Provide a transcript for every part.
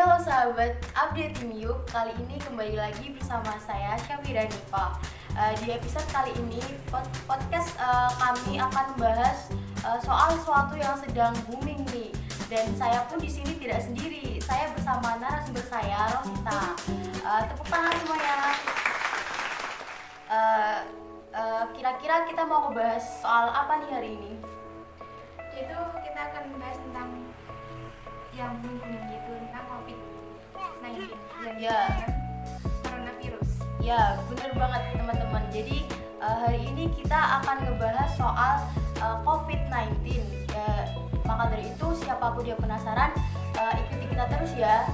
halo sahabat, update Miyuk. Kali ini kembali lagi bersama saya Syafira Nifa. Di episode kali ini podcast kami akan membahas soal sesuatu yang sedang booming nih. Dan saya pun di sini tidak sendiri. Saya bersama narasumber saya, Rosita. Tepuk tangan semuanya. Kira-kira kita mau ngebahas soal apa nih hari ini? Itu kita akan membahas tentang yang booming gitu, tentang COVID-19 dan Ya. coronavirus. Ya, bener banget teman-teman. Jadi hari ini kita akan ngebahas soal COVID-19. Maka dari itu siapapun yang penasaran, ikuti kita terus ya.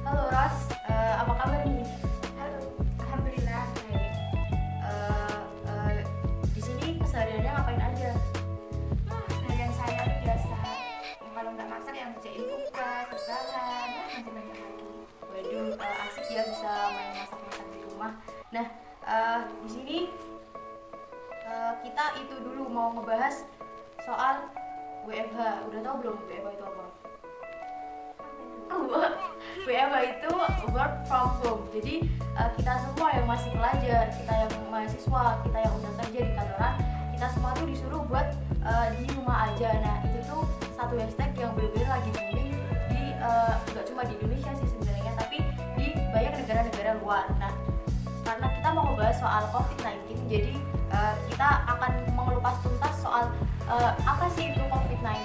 Halo Ros, apa kabar nih? Halo, alhamdulillah baik. Di sini kesehariannya ngapain aja? Seharian saya tuh biasa, kalau nggak masak yang ngerjain tugas, rebahan, macam-macam lagi. Waduh, asik ya bisa main masak-masak di rumah. Nah, di sini kita itu dulu mau ngebahas soal WFH. Udah tau belum WFH itu apa? WFH itu work from home. Jadi kita semua yang masih pelajar, kita yang mahasiswa, kita yang udah kerja di kantoran, kita semua tuh disuruh buat di rumah aja. Nah, itu tuh satu hashtag yang bener-bener lagi booming di gak cuma di Indonesia sih sebenarnya, tapi di banyak negara-negara luar. Nah, karena kita mau ngebahas soal COVID-19, jadi kita akan mengelupas tuntas soal apa sih itu COVID-19,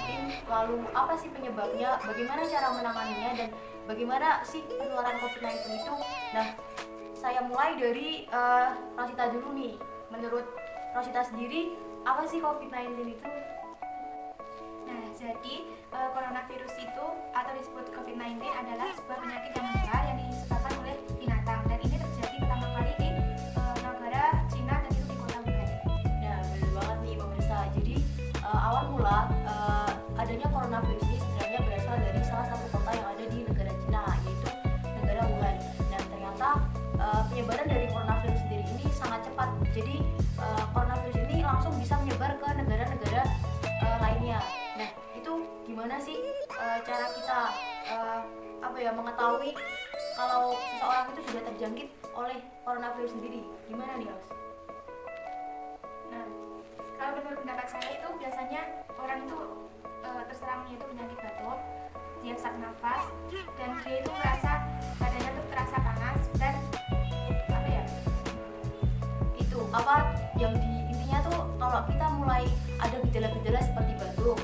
lalu apa sih penyebabnya, bagaimana cara menanganinya, dan bagaimana sih penularan COVID-19 itu. Nah, saya mulai dari Rosita dulu nih. Menurut Rosita sendiri, apa sih COVID-19 itu? Nah, jadi coronavirus itu atau disebut COVID-19 adalah sebuah penyakit yang menular yang disebabkan oleh binatang, dan ini terjadi pertama kali di negara Cina, dan itu di kota Wuhan. Nah, benar banget nih pemirsa. Jadi awal mula adanya coronavirus ini sebenarnya berasal dari salah satu kota yang ada di negara Cina, yaitu negara Wuhan. Dan ternyata penyebaran dari coronavirus sendiri ini sangat cepat. Jadi coronavirus ini langsung bisa menyebar ke negara-negara lainnya. Nah, itu gimana sih cara kita mengetahui kalau seseorang itu sudah terjangkit oleh coronavirus sendiri? Gimana nih, Ros? Nah, kalau menurut pendapat saya itu biasanya orang itu terserangnya itu penyakit batuk, dia sesak nafas, dan dia itu merasa badannya tuh terasa panas dan Itu yang intinya tuh kalau kita mulai ada gejala-gejala seperti batuk,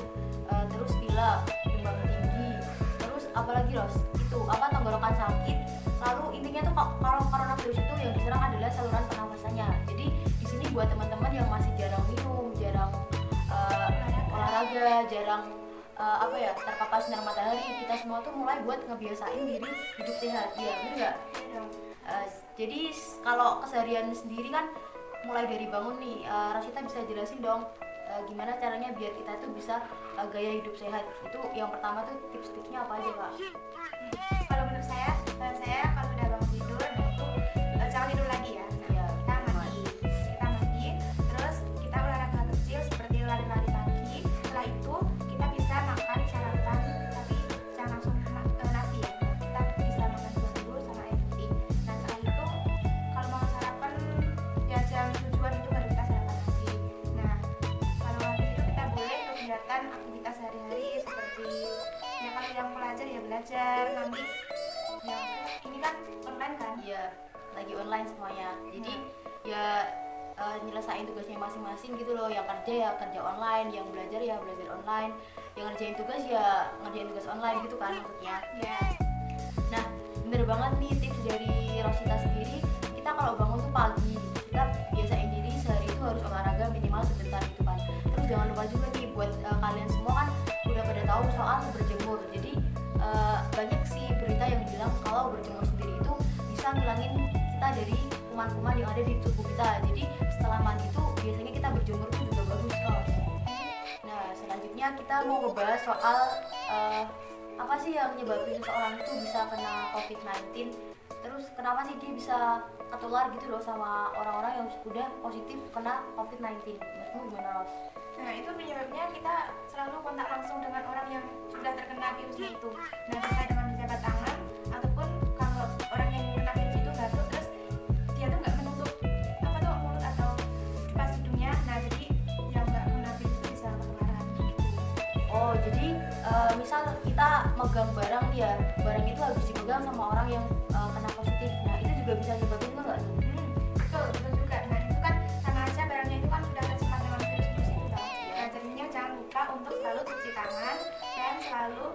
terus pilek, demam tinggi, terus apalagi Ros, itu tenggorokan sakit. Lalu intinya tuh kalau coronavirus itu yang diserang adalah saluran pernafasannya. Jadi di sini buat teman-teman yang masih jarang minum, jarang olahraga, jarang terpapar sinar matahari, kita semua tuh mulai buat ngebiasain diri hidup sehat. Iya, bener nggak? Jadi kalau keseharian sendiri kan mulai dari bangun nih, Rosita bisa jelasin dong gimana caranya biar kita tuh bisa gaya hidup sehat. Itu yang pertama tuh tips-tipsnya apa aja, Kak? kalau menurut saya kalau udah bangun tidur, nah itu jangan tidur lagi ya. Nah, kita mandi, terus kita olahraga kecil seperti lari-lari pagi. Setelah itu kita bisa makan sarapan, tapi jangan langsung nasi ya. Kita bisa makan buah dulu sama air putih. Nah, setelah itu kalau mau sarapan ya jam tujuan itu baru kita sarapan nasi. Nah, kalau habis itu kita boleh kegiatan aktivitas sehari-hari seperti ya kalau yang pelajar ya belajar, nanti yang ini kan online kan. Iya, lagi online semuanya. Jadi ya nyelesain tugasnya masing-masing gitu loh. Yang kerja ya kerja online, yang belajar ya belajar online, yang ngerjain tugas ya ngerjain tugas online gitu kan maksudnya. Ya, Nah, bener banget nih tips dari Rosita sendiri. Kita kalau bangun tuh pagi, kita biasain diri sehari itu harus olahraga minimal sebentar gitu kan. Terus jangan lupa juga nih buat kalian semua kan udah pada tahu soal berjemur. Jadi banyak sih berita yang bilang kalau berjemur sendiri itu bisa ngilangin kita dari kuman-kuman yang ada di tubuh kita. Jadi setelah mandi tuh biasanya kita berjemur tuh juga bagus kok. Nah, selanjutnya kita mau ngebahas soal apa sih yang nyebabin seseorang itu bisa kena COVID-19. Terus kenapa sih dia bisa ketular gitu loh sama orang-orang yang udah positif kena COVID-19? Menurutmu gimana, Ros? nah itu penyebabnya kita selalu kontak langsung dengan orang yang sudah terkena virusnya itu. Nah, bisa dengan menjabat tangan jadi misal kita megang barang ya, barang itu habis dipegang sama orang yang kena positif. Nah itu juga bisa nyebabin nggak? Betul juga. Nah itu kan sama aja barangnya itu kan sudah tercemar dengan virus-virus itu kan. Nah jadinya jangan lupa untuk selalu cuci tangan dan selalu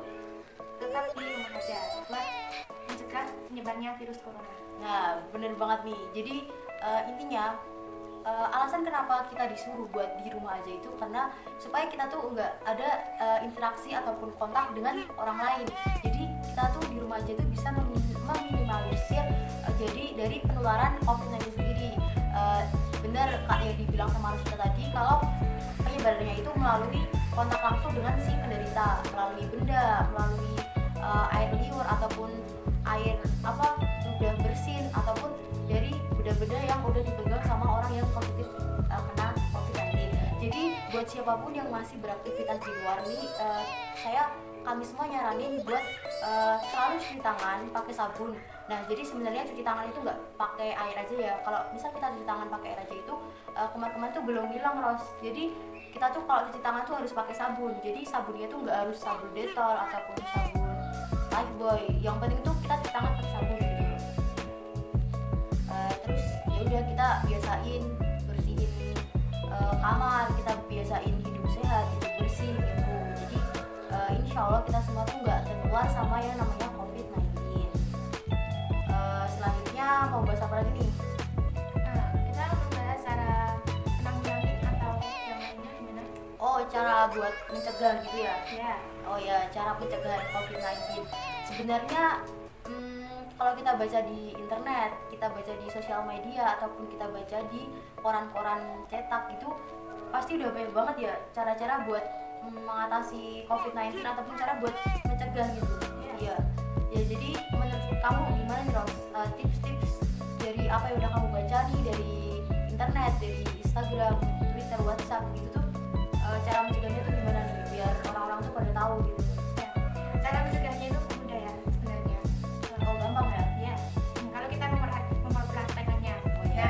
tetap di rumah aja buat mencegah penyebarnya virus corona. Nah bener banget nih. Jadi intinya alasan kenapa kita disuruh buat di rumah aja itu karena supaya kita tuh nggak ada interaksi ataupun kontak dengan orang lain. Jadi kita tuh di rumah aja tuh bisa meminimalisir jadi dari penularan COVID-19 sendiri. Bener Kak yang dibilang sama Rosita tadi kalau penyebarannya itu melalui kontak langsung dengan si penderita, melalui benda, melalui air liur ataupun air udah bersin ataupun dari benda-benda yang udah dipegang sama orang yang positif kena COVID-19. Jadi buat siapapun yang masih beraktivitas di luar nih, kami semua nyaranin buat selalu cuci tangan pakai sabun. Nah jadi sebenarnya cuci tangan itu nggak pakai air aja ya. Kalau misal kita cuci tangan pakai air aja itu kemarin-kemarin tuh belum hilang Ros. Jadi kita tuh kalau cuci tangan tuh harus pakai sabun. Jadi sabunnya tuh nggak harus sabun Dettol ataupun sabun Lifebuoy. Yang penting tuh kita cuci tangan pakai sabun gitu. Terus ya udah kita biasain bersihin kamar, kita biasain hidup sehat, hidup bersih gitu. Jadi insya Allah kita semua tuh nggak tertular sama yang namanya COVID-19. Selanjutnya mau bahas apa lagi nih? Kita membahas cara menanggulangi atau yang lainnya gimana? Oh, cara buat mencegah gitu ya? Ya. Oh ya, cara pencegahan COVID-19. Sebenarnya kalau kita baca di internet, kita baca di sosial media ataupun kita baca di koran-koran cetak itu pasti udah banyak banget ya cara-cara buat mengatasi COVID-19 ataupun cara buat mencegah gitu. Iya. Ya jadi menurut kamu gimana nih Ros? Tips-tips dari apa yang udah kamu baca nih dari internet, dari Instagram, Twitter, WhatsApp gitu tuh cara mencegahnya tuh gimana nih biar orang-orang tuh pada tahu gitu. Ya. Cara mencegahnya itu mudah ya sebenarnya. Oh gampang ya? Ya. Kalau kita memperhatikannya. Oh iya.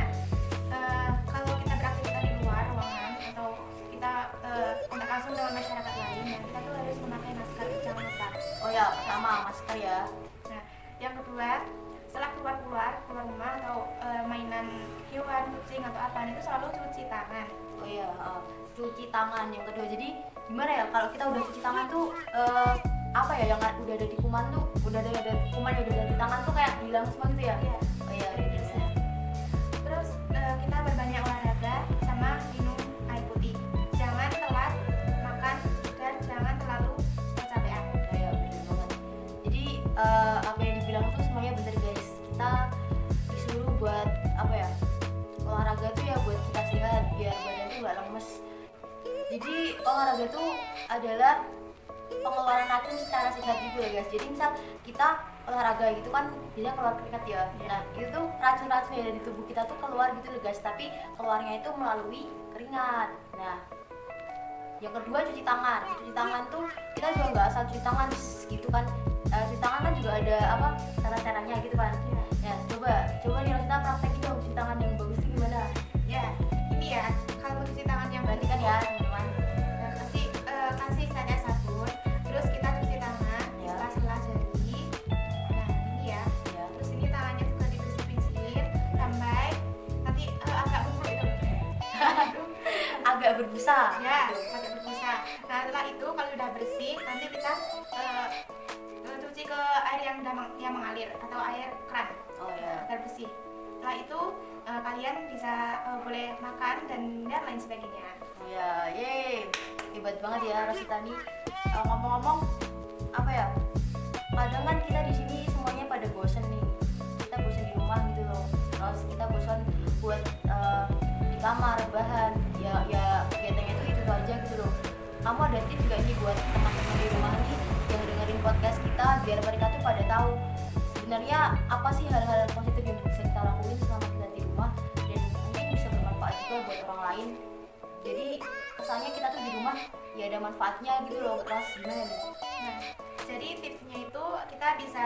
Nah, kalau kita beraktivitas di luar ruangan atau kita kontak langsung dengan masyarakat lain, ya kita tuh harus memakai masker, jangan lupa. Oh ya, pertama masker ya. Nah, yang kedua, setelah keluar rumah atau mainan hewan, kucing atau apa itu selalu cuci tangan. Oh iya, cuci tangan yang kedua. Jadi gimana ya kalau kita udah cuci tangan tuh apa ya yang udah ada di kuman tuh, udah ada kuman yang udah ada di tangan tuh kayak hilang semua gitu ya? Iya. Oh iya, bisa. Terus kita berbanyak olahraga sama minum air putih. Jangan telat makan dan jangan terlalu kecapean. Oh iya, bener banget. Jadi apa yang dibilang tuh semuanya bener guys. Kita disuruh buat apa ya? Olahraga tuh ya buat kita sehat biar badan tuh gak lemes. Jadi olahraga tuh adalah pengeluaran racun secara sehat juga ya guys. Jadi misal kita olahraga gitu kan biasanya keluar keringat ya. Nah itu tuh racun-racun yang ada di tubuh kita tuh keluar gitu loh guys. Tapi keluarnya itu melalui keringat. Nah yang kedua cuci tangan. Cuci tangan tuh kita juga nggak asal cuci tangan gitu kan. Cuci tangan kan juga ada apa cara-caranya gitu kan. Ya coba nih Rosita praktekin dong cuci tangan yang bagus itu gimana? Ya, ini ya. Kalau cuci tangan yang Berarti kan ya teman-teman. Nah, kasih saja sabun, terus kita cuci tangan di Ya. sela-sela jari. Nah, ini ya. Ya. Terus ini tangannya juga dibersih-bersihin sampai nanti agak bubuk itu. Agak berbusa. Ya, agak berbusa. Nah, setelah itu kalau sudah bersih, nanti kita cuci ke air yang mengalir atau air keran. Oh ya. Agar bersih. Setelah itu kalian bisa boleh makan dan lain sebagainya. Oh ya, yeay, hebat banget ya Rosita nih. Ngomong-ngomong, apa ya? Kadang kan kita di sini semuanya pada bosen nih. Kita bosen di rumah gitu loh. Terus kita bosen buat di kamar rebahan. Ya kegiatannya itu aja gitu loh. Kamu ada tips nggak nih buat teman-teman di rumah nih yang dengerin podcast kita biar mereka tuh pada tahu sebenarnya apa sih hal-hal positif yang bisa kita lakuin selama kita di rumah dan mungkin bisa bermanfaat juga buat orang lain. Jadi kesannya kita tuh di rumah ya ada manfaatnya gitu loh. Terus gimana nih? Nah, jadi tipsnya itu kita bisa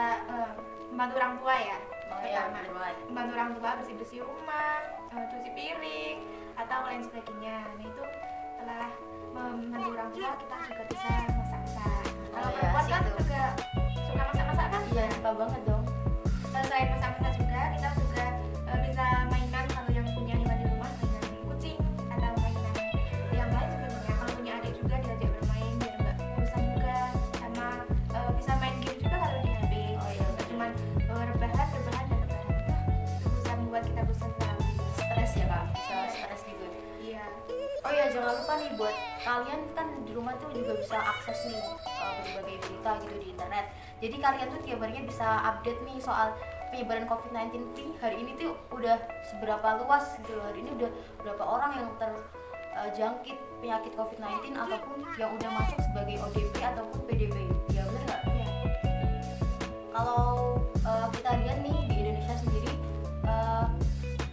membantu orang tua ya. Oh ya, Pertama, bener banget. membantu orang tua bersih-bersih rumah, cuci piring atau lain sebagainya. Nah itu setelah membantu orang tua kita juga bisa masak-masak. buat kalian kan di rumah tuh juga bisa akses nih berbagai berita gitu di internet. Jadi kalian tuh tiap harinya bisa update nih soal penyebaran COVID-19 nih. Hari ini tuh udah seberapa luas gitu loh. Hari ini udah berapa orang yang terjangkit penyakit COVID-19 ataupun yang udah masuk sebagai ODP ataupun PDP. Ya bener nggak? Iya. Kalau kita lihat nih di Indonesia sendiri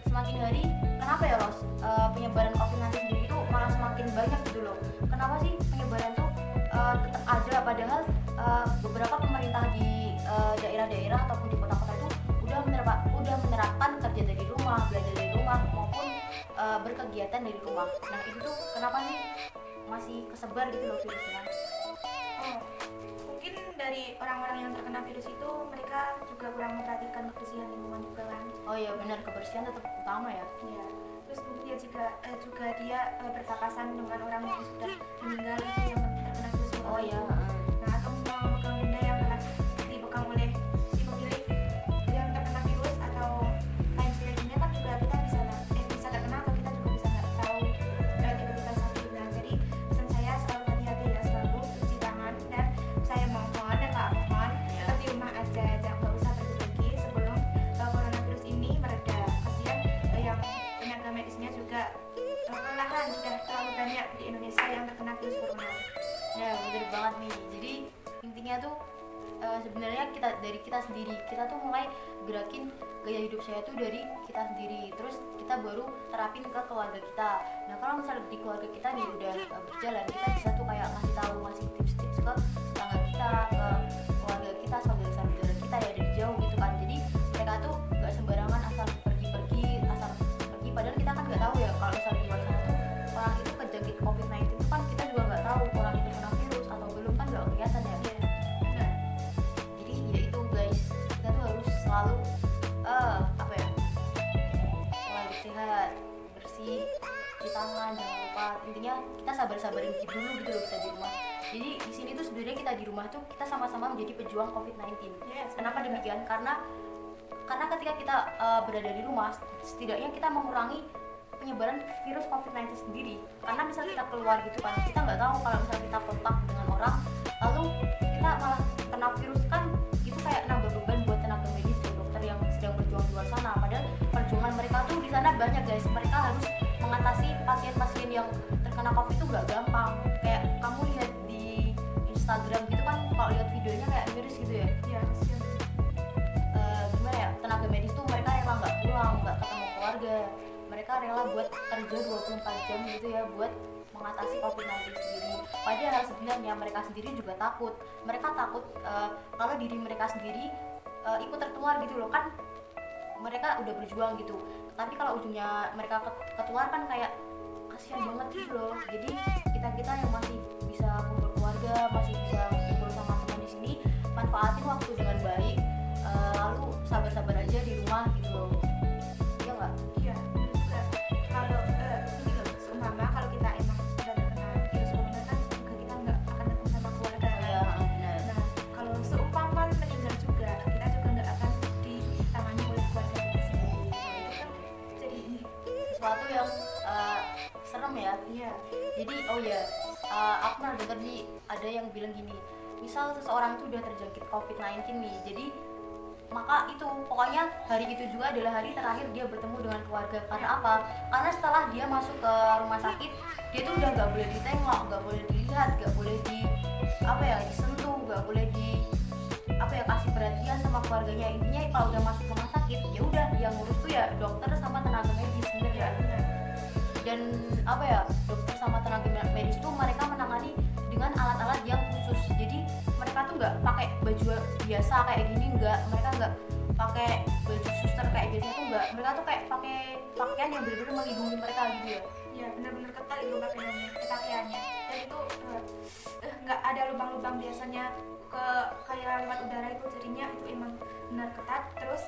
semakin hari kenapa ya Ros penyebaran COVID-19 sendiri itu malah semakin banyak gitu loh. Kenapa sih penyebaran tuh tetap ada padahal beberapa pemerintah di daerah-daerah ataupun di kota-kota itu udah menerapkan kerja dari rumah, belajar dari rumah maupun berkegiatan dari rumah. Nah itu tuh kenapa sih masih kesebar gitu loh virusnya? Oh, mungkin dari orang-orang yang terkena virus itu mereka juga kurang memperhatikan kebersihan lingkungan juga kan. Oh iya benar, kebersihan tetap utama ya. Iya. Terus mungkin dia juga dia berpapasan dengan orang yang sudah meninggal itu yang terkena virus corona. Oh iya. Nah, atau memegang benda yang telah dipegang oleh si pemilik yang terkena virus atau lain sebagainya kan juga kita bisa terkena atau kita juga bisa nggak tahu tiba-tiba sakit. Nah, jadi pesan saya selalu hati-hati ya, selalu cuci tangan, dan saya mohon dan Kak mohon tetap di rumah aja, jangan nggak usah pergi-pergi sebelum coronavirus ini mereda. Kasihan yang tenaga medisnya juga kelelahan, sudah terlalu banyak di Indonesia yang terkena virus corona. Ya bener banget nih. Jadi intinya tuh sebenarnya dari kita sendiri, kita tuh mulai gerakin gaya hidup saya tuh dari kita sendiri, terus kita baru terapin ke keluarga kita. Nah kalau misalnya di keluarga kita nih udah berjalan, kita bisa tuh kayak ngasih tips-tips ke tetangga kita, ke keluarga kita, saudara-saudara kita ya dari jauh gitu kan. Jadi mereka tuh nggak sembarangan asal pergi padahal kita kan nggak tahu ya kalau misalnya di luar sana tuh orang itu kejangkit COVID-19 itu kan kita juga nggak tahu orang itu kena virus atau belum, kan nggak kelihatan ya. Nah, jadi ya itu guys, kita tuh harus selalu apa ya, pola hidup sehat, bersih, cuci tangan, jangan lupa. Intinya kita sabar-sabarin dulu gitu loh kita di rumah. Jadi di sini tuh sebenarnya kita di rumah tuh kita sama-sama menjadi pejuang COVID-19. Yes, Kenapa demikian? Karena ketika kita berada di rumah, setidaknya kita mengurangi penyebaran virus COVID-19 sendiri. Karena misal kita keluar gitu kan, kita nggak tahu kalau misalnya kita kontak dengan orang, lalu kita malah kena virus, kan itu kayak nambah beban buat tenaga medis dan dokter yang sedang berjuang di luar sana. Padahal perjuangan mereka tuh di sana banyak guys. Mereka harus mengatasi pasien-pasien yang terkena COVID itu nggak gampang. Kayak kamu lihat di Instagram gitu kan, kalau lihat videonya kayak miris gitu ya. Iya, kasihan. Gimana ya, tenaga medis tuh mereka rela nggak pulang, nggak ketemu keluarga, mereka rela buat kerja 24 jam gitu ya buat mengatasi COVID-19 sendiri. Padahal sebenarnya mereka sendiri juga takut. Mereka takut kalau diri mereka sendiri ikut tertular gitu loh, kan mereka udah berjuang gitu, tapi kalau ujungnya mereka ketular kan kayak kasihan banget gitu loh. Jadi kita yang masih bisa kumpul keluarga, masih bisa kumpul sama teman di sini, manfaatin waktu dengan baik. Lalu sabar-sabar aja di rumah gitu loh. Iya nggak? Iya, benar juga. Kalau ini loh, seumpama kalau kita emang sudah terkena virus corona kan juga kita nggak akan ketemu sama keluarga kan. Iya benar. Nah, kalau seumpama meninggal juga, kita juga nggak akan ditangani oleh keluarga kita sendiri. Nah, itu kan jadi Sesuatu yang serem ya. iya. Jadi aku pernah dengar nih ada yang bilang gini, misal seseorang itu udah terjangkit COVID-19 nih, jadi maka itu pokoknya hari itu juga adalah hari terakhir dia bertemu dengan keluarga. Karena apa? Karena setelah dia masuk ke rumah sakit, dia tuh udah nggak boleh ditengok, nggak boleh dilihat, nggak boleh disentuh, nggak boleh kasih perhatian sama keluarganya. Intinya kalau udah masuk rumah sakit, ya udah yang ngurus tuh ya dokter sama tenaga medis sebenarnya. Dan dokter sama tenaga medis tuh mereka menangani dengan alat-alat yang khusus. Jadi mereka tuh nggak pakai baju biasa kayak gini, mereka nggak pakai baju suster kayak biasanya tuh nggak. Mereka tuh kayak pakai pakaian yang benar-benar melindungi mereka gitu ya. Iya, benar-benar ketat itu pakaiannya. Dan itu nggak ada lubang-lubang biasanya kayak lewat udara itu, jadinya itu emang benar ketat. Terus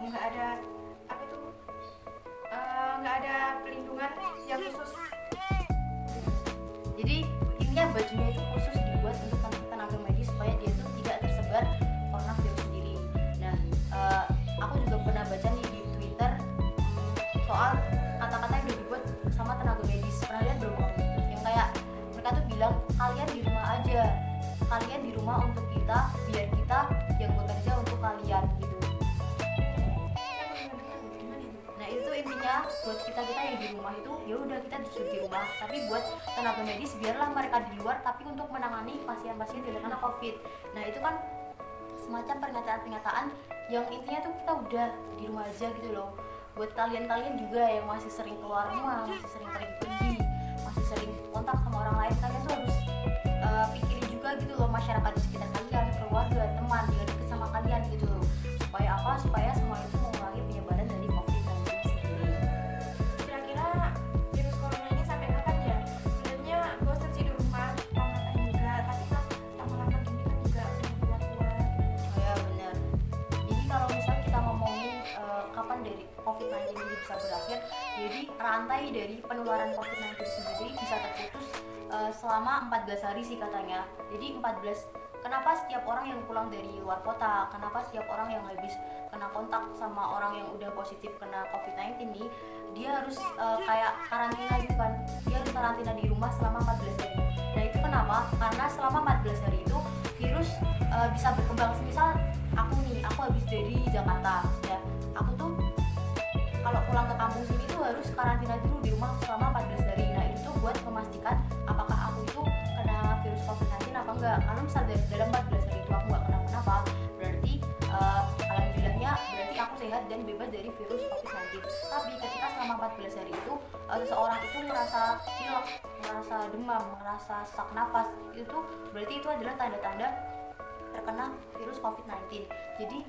nggak ada nggak ada pelindungan yang khusus. Jadi intinya bajunya itu khusus dibuat untuk tenaga medis supaya dia tuh tidak tersebar coronavirus sendiri. Nah, aku juga pernah baca nih di Twitter soal kata-kata yang udah dibuat sama tenaga medis. Pernah lihat belum? Yang kayak aja, kalian di rumah untuk kita, biar kita yang bekerja untuk kalian gitu. Nah itu intinya buat kita yang di rumah itu ya udah kita disuruh di rumah, tapi buat tenaga medis biarlah mereka di luar tapi untuk menangani pasien-pasien yang terkena COVID. Nah itu kan semacam pernyataan-pernyataan yang intinya tuh kita udah di rumah aja gitu loh. Buat kalian juga yang masih sering keluar rumah, masih sering pergi, masih sering kontak sama orang lain, kalian tuh harus pikirin juga gitu loh masyarakat di sekitar kalian, keluarga, teman yang dekat sama kalian gitu loh. Supaya apa? Supaya semua itu mengurangi penyebaran dari COVID-19 sendiri. Kira-kira virus corona ini sampai kapan ya? Sebenarnya bosan sih di rumah, pengamatan juga, tapi kan lama-lama gini kan juga udah keluar-keluar. Oh ya benar. Jadi kalau misalnya kita ngomongin kapan dari COVID-19 ini bisa berakhir, jadi rantai dari penularan COVID-19 sendiri bisa terputus selama 14 hari sih katanya. Jadi 14. Kenapa setiap orang yang pulang dari luar kota, kenapa setiap orang yang habis kena kontak sama orang yang udah positif kena COVID-19 nih, dia harus kayak karantina gitu kan. Dia harus karantina di rumah selama 14 hari. Nah itu kenapa? Karena selama 14 hari itu virus bisa berkembang. Misal aku habis dari Jakarta ya, aku tuh kalau pulang ke kampung sini tuh harus karantina dulu di rumah selama 14 hari. Nah itu tuh buat memastikan apakah aku itu kena virus COVID-19 apa enggak. Karena misal dalam 14 hari itu aku nggak kenapa-napa, berarti alhamdulillahnya berarti aku sehat dan bebas dari virus COVID-19. Tapi ketika selama 14 hari itu seseorang itu merasa pilek, merasa demam, merasa sesak nafas, itu tuh berarti itu adalah tanda-tanda terkena virus COVID-19. Jadi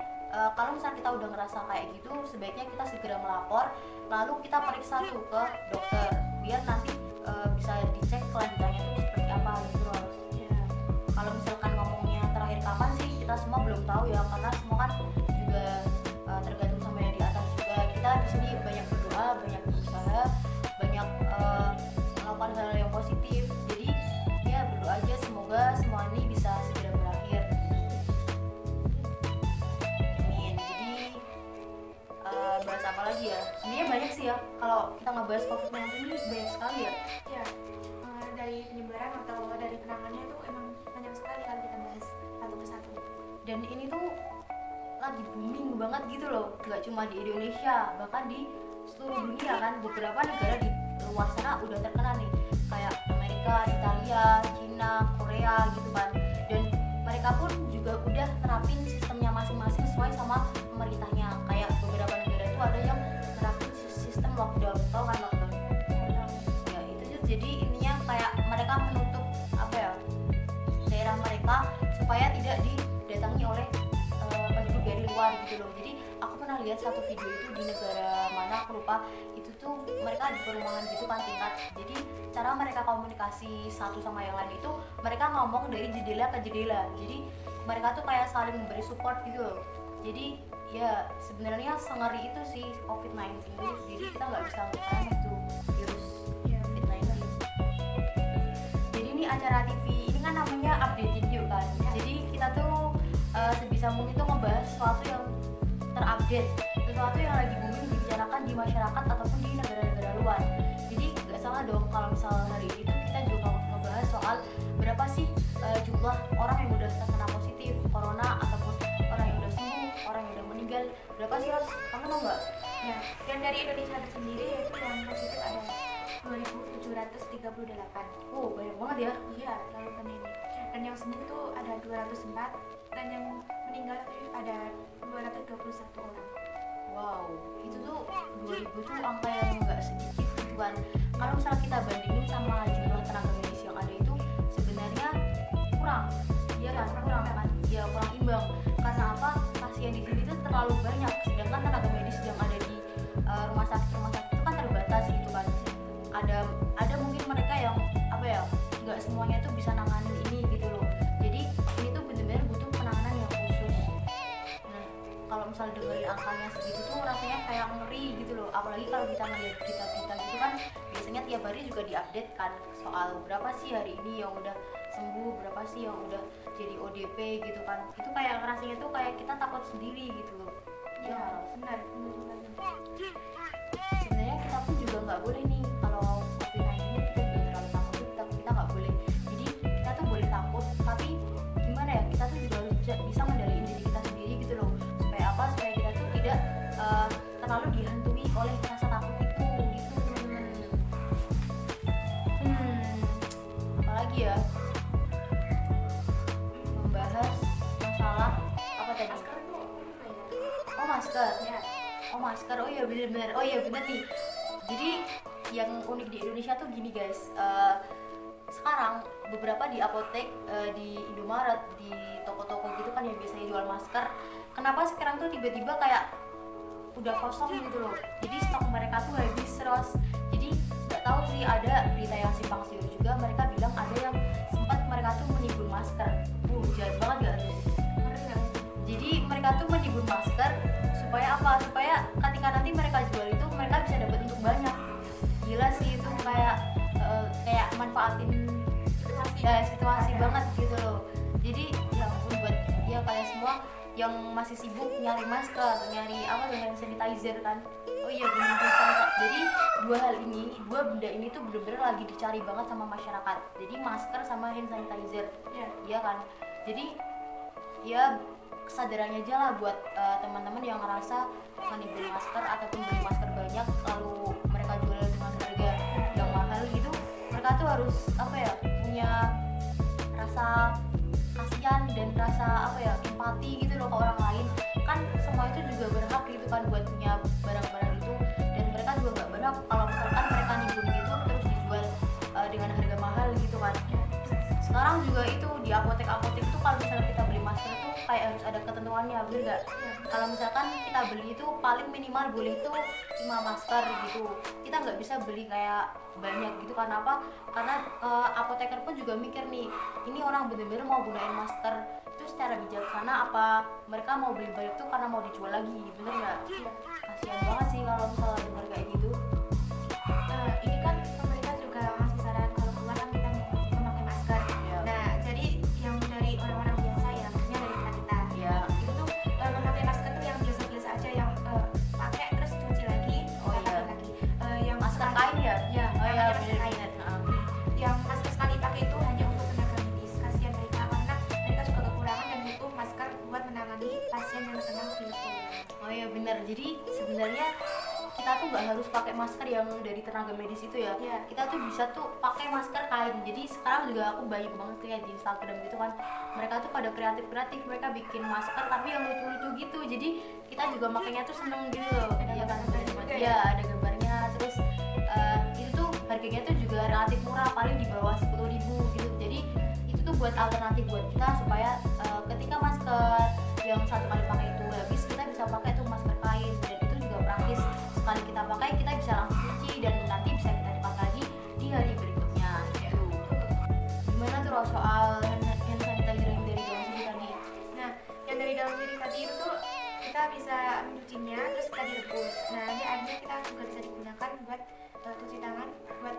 kalau misalnya kita udah ngerasa kayak gitu, sebaiknya kita segera melapor, lalu kita periksa tuh ke dokter biar nanti bisa dicek kelanjutannya tuh seperti apa gitu loh. Kalau misalkan ngomongnya terakhir kapan sih, kita semua belum tahu ya, karena semua kan juga tergantung sama yang di atas juga. Kita di sini banyak berdoa, banyak berusaha, banyak melakukan hal yang positif. Jadi ya berdoa aja semoga semua ini bisa segera berakhir. Amin. Jadi bahas apa lagi ya? Sebenarnya banyak sih ya. Kalau kita ngebahas COVID-19 ini banyak sekali ya. Ya, dari penyebaran atau dari penanganannya itu emang banyak sekali kalau kita bahas satu persatu. Dan ini tuh lagi booming banget gitu loh, nggak cuma di Indonesia, bahkan di seluruh dunia kan. Beberapa negara di luar sana udah terkena nih, kayak Amerika, Italia, Cina, Korea gitu kan. Dan mereka pun juga udah terapin sistemnya masing-masing sesuai sama pemerintahnya. Kayak beberapa negara itu ada yang terapin sistem lockdown, tau kan lockdown? Ya itu tuh jadi ininya kayak mereka menutup apa ya, daerah mereka supaya tidak didatangi oleh penduduk dari luar gitu loh. Jadi aku pernah lihat satu video itu di negara mana aku lupa, itu tuh mereka di perumahan gitu kan tingkat. Jadi cara mereka komunikasi satu sama yang lain itu mereka ngomong dari jendela ke jendela. Jadi mereka tuh kayak saling memberi support gitu loh. Jadi ya sebenarnya sengeri itu sih COVID-19 itu. Jadi kita nggak bisa ngeklaim itu virus COVID-19. Jadi ini acara TV ini kan namanya update video kan. Jadi kita tuh sebisa mungkin tuh ngebahas sesuatu yang terupdate, sesuatu yang lagi booming dibicarakan di masyarakat ataupun di negara-negara luar. Jadi nggak salah dong kalau misal hari ini tuh kita juga ngebahas soal berapa sih jumlah orang yang udah terkena positif corona ataupun orang yang udah sembuh, orang yang udah meninggal, berapa sih Ros? Kamu tahu nggak? Ya, dan dari Indonesia sendiri yaitu yang positif ada 2.738. Oh banyak banget ya. Iya, terlalu banyak. Dan yang sembuh itu ada 204 dan yang meninggal itu ada 221 orang. Wow, itu tuh 2000 tuh angka yang nggak sedikit gitu kan. Kalau misalnya kita bandingin sama jumlah tenaga medis yang ada itu sebenarnya kurang, iya kan? Kurang kan? Ya kurang imbang. Karena apa? Pasien di sini tuh terlalu banyak, sedangkan tenaga medis yang ada di rumah sakit itu kan terbatas gitu kan. Ada mungkin mereka yang apa ya? Nggak semuanya tuh bisa nanganin ini gitu loh. Jadi ini tuh benar-benar butuh penanganan yang khusus. Nah, kalau misal dengerin angkanya segitu tuh rasanya kayak ngeri gitu loh. Apalagi kalau kita ngeliat berita-berita gitu kan, biasanya tiap hari juga diupdate kan soal berapa sih hari ini yang udah sembuh, berapa sih yang udah jadi ODP gitu kan. Itu kayak rasanya tuh kayak kita takut sendiri gitu loh. Ya, harus. benar. Sebenarnya kita pun juga nggak boleh nih kalau COVID-19 kita juga terlalu takut, kita nggak boleh. Jadi kita tuh boleh takut iya, membahas masalah apa tadi? Masker tuh apa ya? Oh masker. Ya. Oh masker. Oh iya benar-benar. Oh iya benar nih. Jadi yang unik di Indonesia tuh gini guys. Sekarang beberapa di apotek, di Indomaret, di toko-toko gitu kan yang biasanya jual masker. Kenapa sekarang tuh tiba-tiba kayak udah kosong gitu loh. Jadi stok mereka tuh habis terus. Jadi nggak tahu sih, ada berita yang simpang siur juga. Mereka bilang ada yang sempat mereka tuh menimbun masker. Jahat banget gak tuh? Jadi mereka tuh menimbun masker supaya apa? Supaya ketika nanti mereka jual itu mereka bisa dapat untuk banyak. Gila sih itu, kayak manfaatin situasi banget gitu loh. Jadi ya ampun, buat ya kalian semua yang masih sibuk nyari masker, nyari apa tuh, hand sanitizer kan. Oh iya benar. Jadi dua benda ini tuh bener-bener lagi dicari banget sama masyarakat. Jadi masker sama hand sanitizer. Iya kan. Jadi ya kesadarannya aja lah buat teman-teman yang ngerasa menimbun masker ataupun beli masker banyak lalu mereka jual dengan harga yang mahal gitu. Mereka tuh harus apa ya, punya rasa kasihan dan rasa apa ya, empati gitu loh ke orang lain. Kan semua itu juga berhak gitu kan buat punya barang-barang itu, dan mereka juga nggak berhak kalau misalkan mereka nimbun gitu terus dijual dengan harga mahal gitu kan. Sekarang juga itu di apotek-apotek tuh kalau misalnya kita beli masker tuh kayak harus ada ketentuannya, bener nggak? Kalau misalkan kita beli itu paling minimal boleh itu 5 masker gitu. Kita nggak bisa beli kayak banyak gitu. Karena apa? Karena apoteker pun juga mikir nih, ini orang bener-bener mau gunain masker itu secara bijaksana apa mereka mau beli banyak tuh karena mau dijual lagi, bener nggak? Kasian banget sih kalau misalnya denger kayak gitu. Ini kan pemerintah juga ngasih saran kalau keluar kan kita memakai masker. Nah, jadi yang dari orang-orang biasa ya, maksudnya dari kita Ya. itu tuh memakai masker tuh yang biasa-biasa aja, yang pakai terus cuci lagi, pakai lagi. Yang Masker kain ya? Ya, Oh iya, masker kain. bener-bener. Yang masker sekali pakai itu hanya untuk tenaga medis. Kasihan mereka karena mereka juga kekurangan dan butuh masker buat menangani pasien yang terkena virus corona. Oh iya benar. Jadi sebenarnya kita tuh nggak harus pakai masker yang dari tenaga medis itu ya. Iya. Kita tuh bisa tuh pakai masker kain. Jadi sekarang juga aku banyak banget lihat di Instagram gitu kan. Mereka tuh pada kreatif, mereka bikin masker tapi yang lucu-lucu gitu. Jadi kita juga makanya tuh seneng gitu loh. Iya kan? Iya, ada gambarnya. Terus itu tuh harganya tuh juga relatif murah, paling di bawah 10.000 gitu. Jadi itu tuh buat alternatif buat kita supaya ketika masker yang satu kali pakai itu habis, kita bisa pakai tuh masker kain, dan itu juga praktis. Sekali kita pakai kita bisa langsung cuci dan nanti bisa kita dipakai lagi di hari berikutnya gitu. Gimana tuh Ros, soal hand sanitizer yang dari dalam sini tadi? Nah, yang dari dalam diri tadi itu tuh kita bisa mencucinya terus kita direbus. Nah, nanti airnya kita juga bisa digunakan buat cuci tangan, buat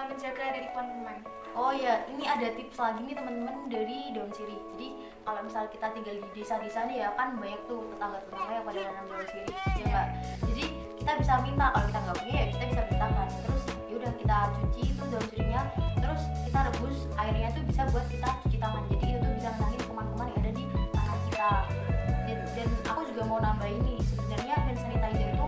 menjaga dari kuman-kuman. Oh ya, ini ada tips lagi nih teman-teman dari daun sirih. Jadi kalau misalnya kita tinggal di desa-desa nih ya kan banyak tuh tetangga-tetangga yang pada nanam daun sirih, ya nggak? Jadi kita bisa minta, kalau kita nggak punya ya kita bisa mintakan. Terus yaudah kita cuci itu daun sirihnya, terus kita rebus airnya tuh bisa buat kita cuci tangan. Jadi itu tuh bisa ngilangin kuman-kuman yang ada di tangan kita. Dan aku juga mau nambahin nih, sebenarnya hand sanitizer itu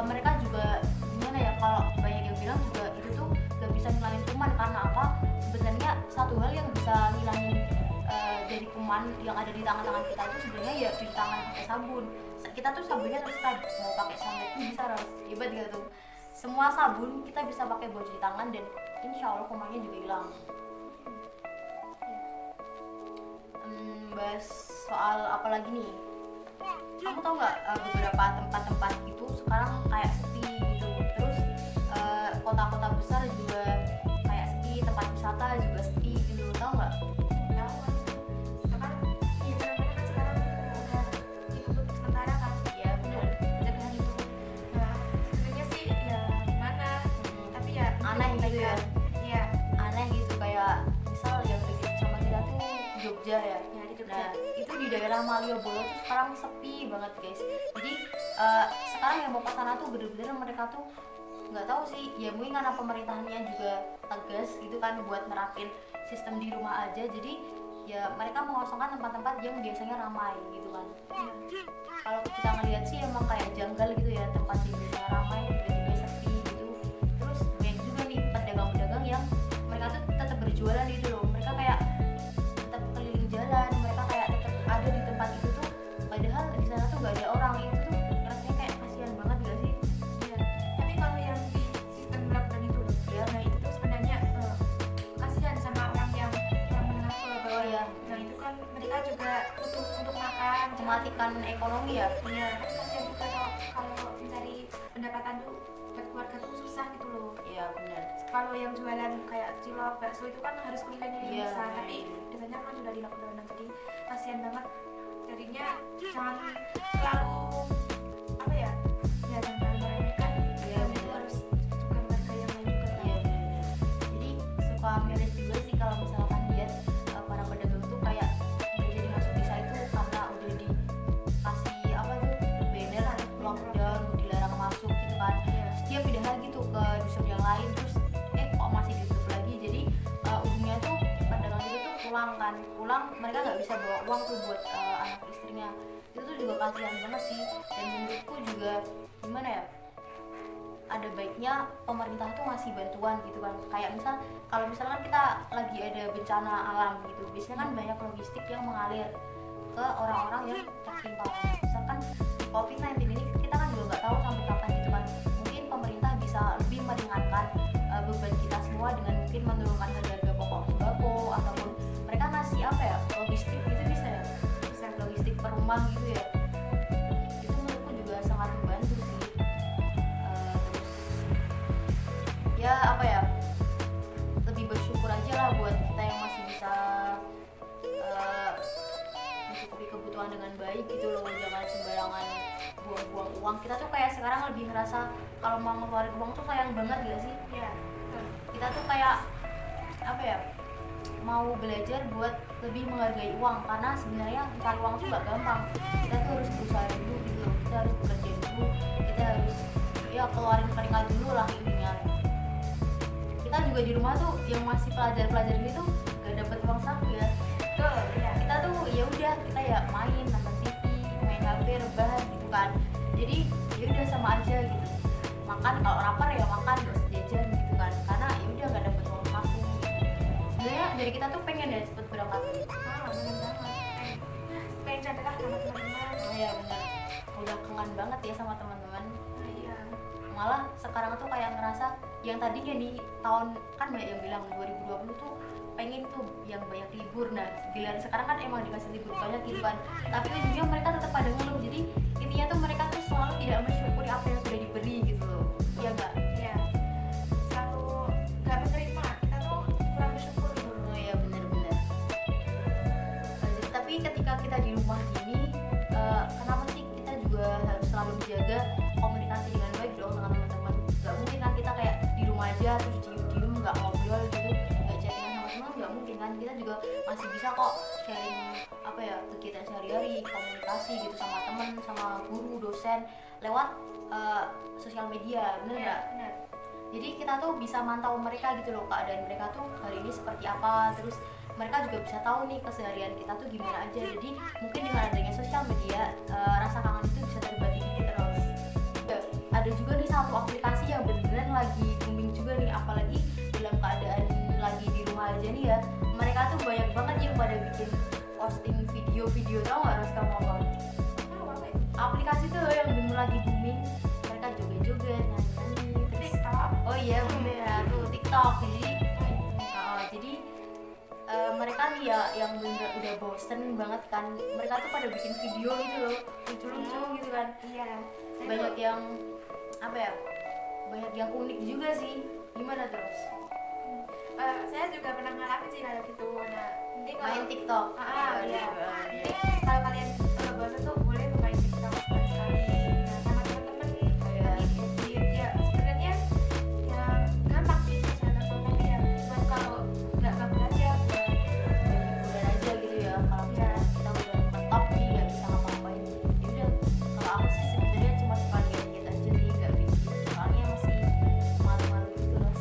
mereka juga gimana ya, kalau banyak yang bilang juga itu tuh gak bisa ngilangin kuman. Karena apa? Sebenarnya satu hal yang bisa ngilangin dari kuman yang ada di tangan-tangan kita itu sebenarnya ya cuci tangan pakai sabun. Kita tuh sabunnya terserah mau pakai sunlight bisa, harus hebat gitu tuh. Semua sabun kita bisa pakai buat cuci tangan dan insya Allah kumannya juga hilang. Bahas soal apa lagi nih? Kamu tau nggak beberapa tempat-tempat itu sekarang kayak sepi gitu. Terus kota-kota besar juga kayak sepi, tempat wisata juga sepi gitu, tau nggak? Tahu kan? Itu kan di mana-mana kan sekarang udah ditutup sementara kan? Iya benar. Pencegahan itu. Nah, sebenarnya sih ya gimana? Tapi ya Aneh gitu ya. Iya. Aneh gitu, kayak misal yang deket sama kita tuh Jogja ya. Ya di Jogja. Nah itu di daerah Malioboro tuh sekarang sepi banget guys. Jadi sekarang yang mau ke sana tuh bener-bener mereka tuh nggak tahu sih ya, mungkin karena pemerintahannya juga tegas gitu kan buat nerapin sistem di rumah aja. Jadi ya mereka mengosongkan tempat-tempat yang biasanya ramai gitu kan. Kalau kita ngeliat sih emang kayak janggal gitu ya, tempat yang biasanya ramai tiba-tiba sepi gitu. Terus banyak juga nih pedagang-pedagang yang mereka tuh tetap berjualan gitu loh. mematikan ekonomi ya. Iya, kan kasihan juga kalau mencari pendapatan tuh buat keluarga tuh susah gitu loh. Iya benar. Kalau yang jualan kayak cilok, bakso itu kan harus keliling-keliling Iya, bisa, iya. tapi biasanya kan sudah di lockdown, jadi kasihan banget. Jadinya jangan terlalu apa ya, ya jangan terlalu meremehkan. Iya, Itu benar. harus juga warga yang lain juga kan. Iya benar. Jadi suka miris juga sih kalau misalkan lihat para pedagang tuh kayak udah jadi masuk desa itu karena udah dikasih apa tuh banner lockdown, dilarang masuk gitu kan. Iya. Terus dia pindah lagi tuh ke dusun yang lain, terus kok masih ditutup lagi. Jadi ujungnya tuh pedagang itu tuh pulang mereka nggak bisa bawa uang tuh buat anak istrinya. Itu tuh juga kasihan banget sih. Dan menurutku juga gimana ya, ada baiknya pemerintah tuh ngasih bantuan gitu kan. Kayak kalau misalkan kita lagi ada bencana alam gitu, biasanya kan banyak logistik yang mengalir ke orang-orang yang tertimpa. Misalkan di COVID-19 ini kita kan juga nggak tahu sampai kapan gitu kan. Mungkin pemerintah bisa lebih meringankan beban kita semua dengan mungkin menurunkan harga pokok sembako, ataupun mereka ngasih apa ya, logistik gitu bisa ya, bisa logistik per rumah gitu ya. Itu menurutku juga sangat membantu sih. Terus ya apa ya, lebih bersyukur aja lah buat kita yang masih bisa mencukupi kebutuhan dengan baik gitu loh. Jangan sembarangan buang-buang uang. Kita tuh kayak sekarang lebih ngerasa kalau mau ngeluarin uang tuh sayang banget gak sih? Iya, betul. Kita tuh kayak apa ya, mau belajar buat lebih menghargai uang, karena sebenarnya mencari uang tuh gak gampang. Kita tuh harus berusaha dulu gitu loh. Kita harus bekerja dulu, kita harus ya keluarin keringat dulu lah intinya. Kita juga di rumah tuh yang masih pelajar-pelajar gitu gak dapet uang saku ya. Betul, iya. Kita tuh ya udah, kita ya main, nonton TV, main HP, rebahan gitu kan. Jadi ya udah sama aja gitu. Makan kalau lapar ya makan, gak usah jajan gitu kan. Karena ya udah gak dapet uang saku gitu. Sebenarnya dari kita tuh pengen ya cepet berangkat. Bener banget. Pengen jadilah sama teman-teman. Oh ya benar. Udah kangen banget ya sama teman-teman. Iya. Malah sekarang tuh kayak ngerasa yang tadinya nih tahun kan banyak yang bilang 2020 tuh pengen tuh yang banyak libur. Nah giliran sekarang kan emang dikasih libur banyak gitu kan, tapi ujungnya mereka tetap pada ngeluh. Jadi intinya tuh mereka tuh selalu tidak mensyukuri apa yang sudah diberi gitu loh. Iya enggak? Iya. Selalu nggak menerima. Kita tuh kurang bersyukur dulu. Oh iya benar-benar. Tapi ketika kita di rumah gini, kenapa sih kita juga harus selalu menjaga komunikasi dengan baik dong dengan teman-teman? Gak mungkin kan kita kayak di rumah aja terus diem-diem nggak ngobrol gitu, nggak chattingan sama teman, nggak mungkin kan. Kita juga masih bisa kok sharing apa ya, kegiatan sehari-hari, komunikasi gitu sama teman, sama guru, dosen lewat sosial media, bener nggak? Benar. Jadi kita tuh bisa mantau mereka gitu loh, keadaan mereka tuh hari ini seperti apa. Terus mereka juga bisa tahu nih keseharian kita tuh gimana aja. Jadi mungkin dengan adanya sosial media, rasa kangen itu bisa terobati terus. Ada juga nih satu aplikasi yang beneran lagi booming juga nih, apalagi dalam keadaan lagi di rumah aja nih ya. Mereka tuh banyak banget yang pada bikin posting video-video, tau gak Ros kamu apa? Aplikasi tuh yang bener lagi booming. Mereka joget-joget, nyanyi-nyanyi, terus TikTok. oh iya bener tuh TikTok. Jadi mereka nih ya yang bener udah bosen banget kan, mereka tuh pada bikin video gitu loh, lucu-lucu gitu kan. Iya. Banyak yang apa ya, banyak yang unik juga sih. Gimana terus? Saya juga pernah ngalamin sih kayak gitu. Nah, nanti kalau Main TikTok. iya. Iya. Kalau kalian bosan tuh boleh tuh main TikTok sekali-sekali. Nah, sama teman-teman Iya. edit. Ya sebenarnya ya gampang sih cara tapi ya buat kalau nggak gabut aja buat Hiburan aja gitu ya. Kalau misalnya kita udah ngetop nih nggak bisa ngapa-ngapain, ya udah. Kalau aku sih sebenarnya cuma suka lihat aja sih, nggak bikin. Soalnya masih malu-malu gitu loh.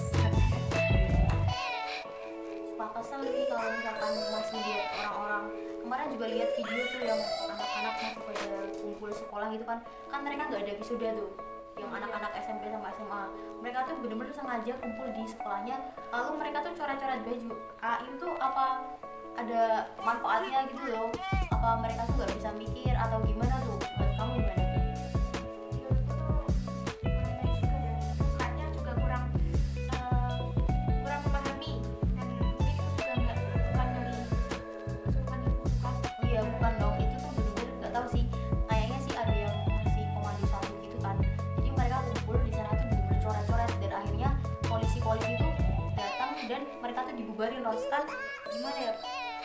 Suka kesel sih kalau misalkan masih lihat orang-orang. Kemarin juga lihat video tuh yang anak-anak masih pada kumpul sekolah gitu kan. Kan mereka nggak ada wisuda tuh, yang anak-anak SMP sama SMA. Mereka tuh bener-bener sengaja kumpul di sekolahnya, lalu mereka tuh coret-coret baju. Itu tuh apa ada manfaatnya gitu loh? Apa mereka tuh nggak bisa mikir atau gimana tuh? Menurut kamu gimana? Kakaknya juga kurang memahami dan mungkin itu juga bukan dari masukan ibu kan. Iya bukan dong, itu tuh bener-bener nggak tahu dibubarin Ros. Kan gimana ya,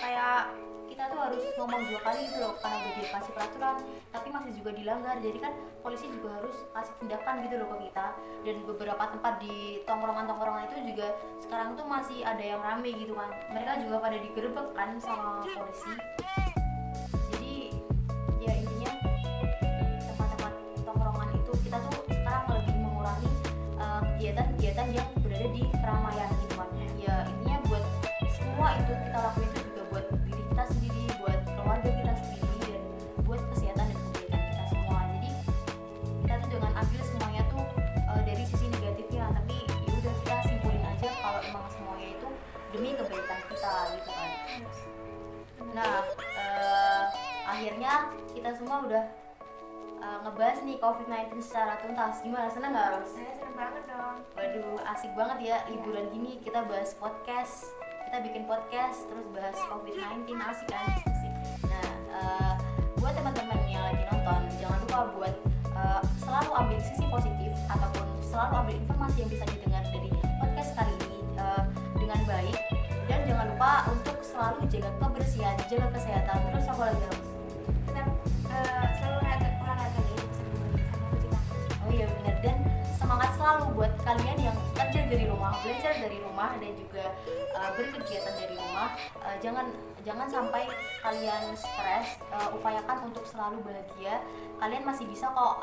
kayak kita tuh harus ngomong 2 kali gitu loh, karena udah dikasih peraturan tapi masih juga dilanggar. Jadi kan polisi juga harus kasih tindakan gitu loh ke kita. Dan beberapa tempat di tongkrongan-tongkrongan itu juga sekarang tuh masih ada yang rame gitu kan, mereka juga pada digerebek kan sama polisi. Jadi ya intinya tempat-tempat tongkrongan itu kita tuh sekarang lebih mengurangi kegiatan-kegiatan yang berada di keramaian gitu kan. Ya intinya buat semua itu kita lakuin itu juga buat diri kita sendiri, buat keluarga kita sendiri, dan buat kesehatan dan kebaikan kita semua. Jadi kita tuh jangan ambil semuanya tuh dari sisi negatifnya, tapi ya udah kita simpulin aja kalau emang semuanya itu demi kebaikan kita gitu kan. Nah akhirnya kita semua udah ngebahas nih COVID-19 secara tuntas. Gimana, seneng gak Ros? Saya seneng banget dong. Waduh, asik banget ya liburan gini kita bahas podcast, kita bikin podcast terus bahas COVID-19, asik kan? Asik. Nah, buat teman-teman yang lagi nonton, jangan lupa buat selalu ambil sisi positif ataupun selalu ambil informasi yang bisa didengar dari podcast kali ini dengan baik, dan jangan lupa untuk selalu jaga kebersihan, jaga kesehatan. Terus apa lagi Ros? Tetap selalu olahraga ya, sama cuci tangan. Oh iya benar, dan semangat selalu buat kalian yang kerja dari rumah, belajar dari rumah, dan juga berkegiatan dari rumah. Jangan sampai kalian stres. Upayakan untuk selalu bahagia. Kalian masih bisa kok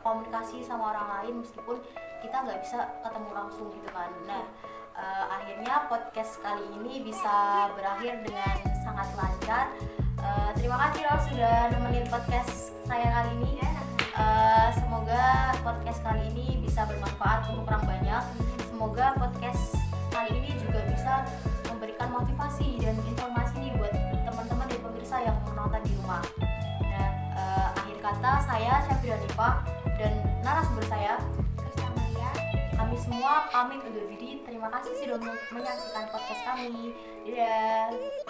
komunikasi sama orang lain meskipun kita nggak bisa ketemu langsung gitu kan. Nah akhirnya podcast kali ini bisa berakhir dengan sangat lancar. Terima kasih Ros sudah nemenin podcast saya kali ini. Semoga podcast kali ini bisa bermanfaat untuk orang banyak. Semoga podcast kali ini juga bisa memberikan motivasi dan informasi nih buat teman-teman dan pemirsa yang menonton di rumah. Nah, akhir kata saya Syafira Nifah dan narasumber saya Terus Amalia. kami semua pamit undur diri. Terima kasih sudah menyaksikan podcast kami. Dadah.